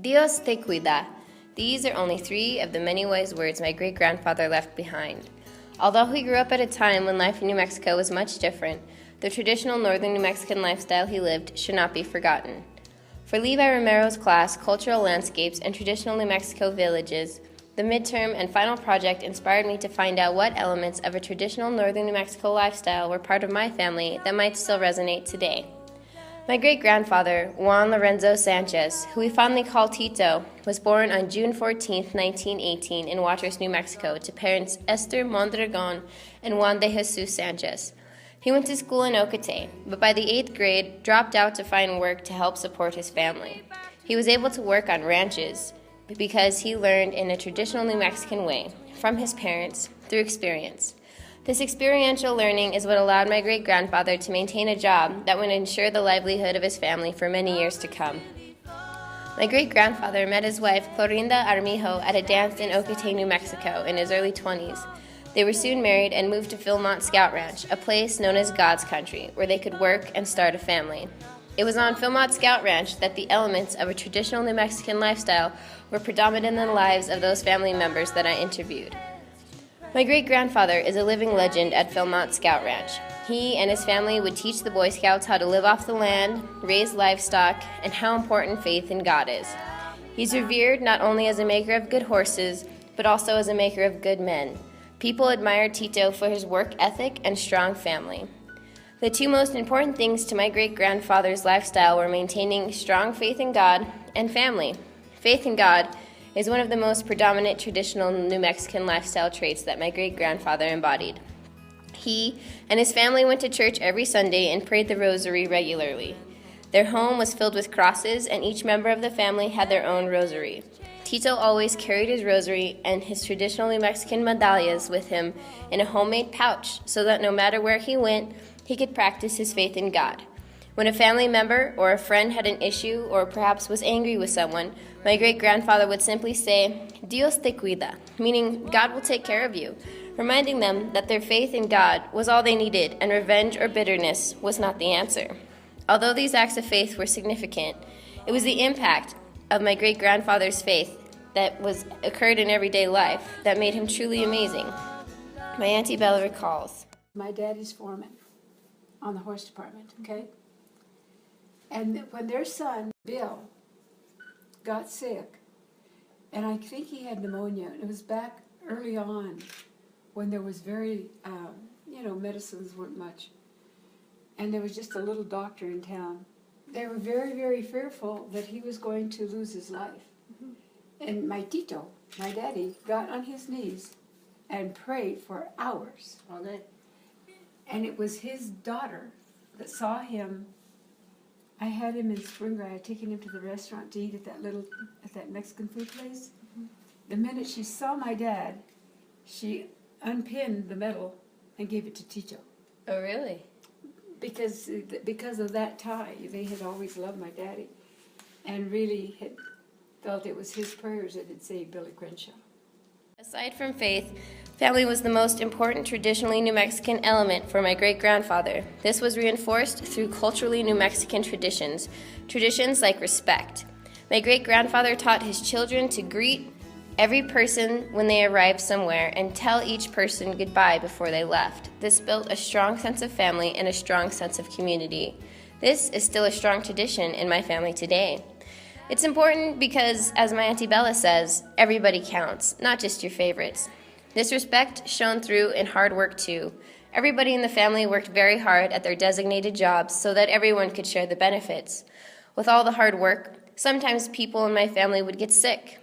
Dios te cuida. These are only 3 of the many wise words my great-grandfather left behind. Although he grew up at a time when life in New Mexico was much different, the traditional northern New Mexican lifestyle he lived should not be forgotten. For Levi Romero's class, Cultural Landscapes and Traditional New Mexico Villages, the midterm and final project inspired me to find out what elements of a traditional northern New Mexico lifestyle were part of my family that might still resonate today. My great-grandfather, Juan Lorenzo Sanchez, who we fondly call Tito, was born on June 14, 1918 in Waters, New Mexico, to parents Esther Mondragon and Juan de Jesus Sanchez. He went to school in Ocate, but by the 8th grade, dropped out to find work to help support his family. He was able to work on ranches because he learned in a traditional New Mexican way, from his parents, through experience. This experiential learning is what allowed my great-grandfather to maintain a job that would ensure the livelihood of his family for many years to come. My great-grandfather met his wife, Clorinda Armijo, at a dance in Ocate, New Mexico, in his early 20s. They were soon married and moved to Philmont Scout Ranch, a place known as God's Country, where they could work and start a family. It was on Philmont Scout Ranch that the elements of a traditional New Mexican lifestyle were predominant in the lives of those family members that I interviewed. My great-grandfather is a living legend at Philmont Scout Ranch. He and his family would teach the Boy Scouts how to live off the land, raise livestock, and how important faith in God is. He's revered not only as a maker of good horses, but also as a maker of good men. People admired Tito for his work ethic and strong family. The 2 most important things to my great-grandfather's lifestyle were maintaining strong faith in God and family. Faith in God is one of the most predominant traditional New Mexican lifestyle traits that my great-grandfather embodied. He and his family went to church every Sunday and prayed the rosary regularly. Their home was filled with crosses, and each member of the family had their own rosary. Tito always carried his rosary and his traditional New Mexican medallas with him in a homemade pouch so that no matter where he went, he could practice his faith in God. When a family member or a friend had an issue or perhaps was angry with someone, my great-grandfather would simply say, Dios te cuida, meaning God will take care of you, reminding them that their faith in God was all they needed and revenge or bitterness was not the answer. Although these acts of faith were significant, it was the impact of my great-grandfather's faith that occurred in everyday life that made him truly amazing. My Auntie Bella recalls. My daddy's foreman on the horse department, okay? And when their son, Bill, got sick, and I think he had pneumonia, it was back early on when there was very, medicines weren't much, and there was just a little doctor in town. They were very, very fearful that he was going to lose his life. Mm-hmm. And my Tito, my daddy, got on his knees and prayed for hours. All day. And it was his daughter that saw him. I had him in Springer. I had taken him to the restaurant to eat at that Mexican food place. Mm-hmm. The minute she saw my dad, she unpinned the medal and gave it to Tito. Oh, really? Because of that tie, they had always loved my daddy, and really had felt it was his prayers that had saved Billy Crenshaw. Aside from faith, family was the most important traditionally New Mexican element for my great-grandfather. This was reinforced through culturally New Mexican traditions like respect. My great-grandfather taught his children to greet every person when they arrived somewhere and tell each person goodbye before they left. This built a strong sense of family and a strong sense of community. This is still a strong tradition in my family today. It's important because, as my Auntie Bella says, everybody counts, not just your favorites. This respect shone through in hard work too. Everybody in the family worked very hard at their designated jobs so that everyone could share the benefits. With all the hard work, sometimes people in my family would get sick.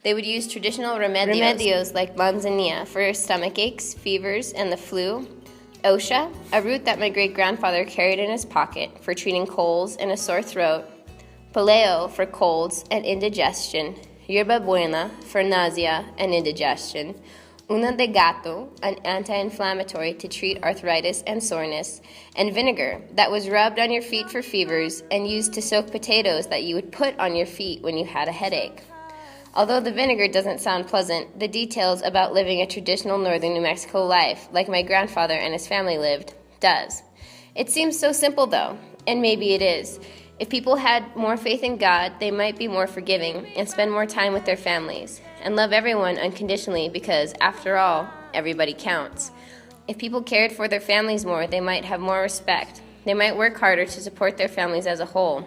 They would use traditional remedios like manzanilla for stomach aches, fevers, and the flu. Osha, a root that my great-grandfather carried in his pocket for treating colds and a sore throat. Paleo for colds and indigestion. Yerba buena for nausea and indigestion. Una de gato, an anti-inflammatory to treat arthritis and soreness. And vinegar that was rubbed on your feet for fevers and used to soak potatoes that you would put on your feet when you had a headache. Although the vinegar doesn't sound pleasant, the details about living a traditional northern New Mexico life, like my grandfather and his family lived, does. It seems so simple though, and maybe it is. If people had more faith in God, they might be more forgiving and spend more time with their families and love everyone unconditionally because, after all, everybody counts. If people cared for their families more, they might have more respect. They might work harder to support their families as a whole.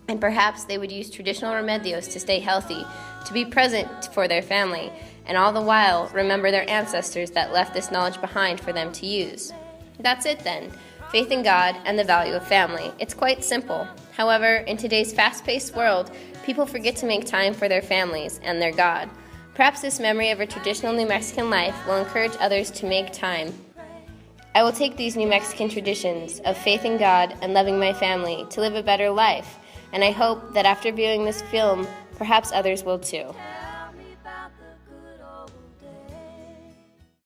And perhaps they would use traditional remedios to stay healthy, to be present for their family, and all the while remember their ancestors that left this knowledge behind for them to use. That's it then. Faith in God and the value of family. It's quite simple. However, in today's fast-paced world, people forget to make time for their families and their God. Perhaps this memory of a traditional New Mexican life will encourage others to make time. I will take these New Mexican traditions of faith in God and loving my family to live a better life, and I hope that after viewing this film, perhaps others will too.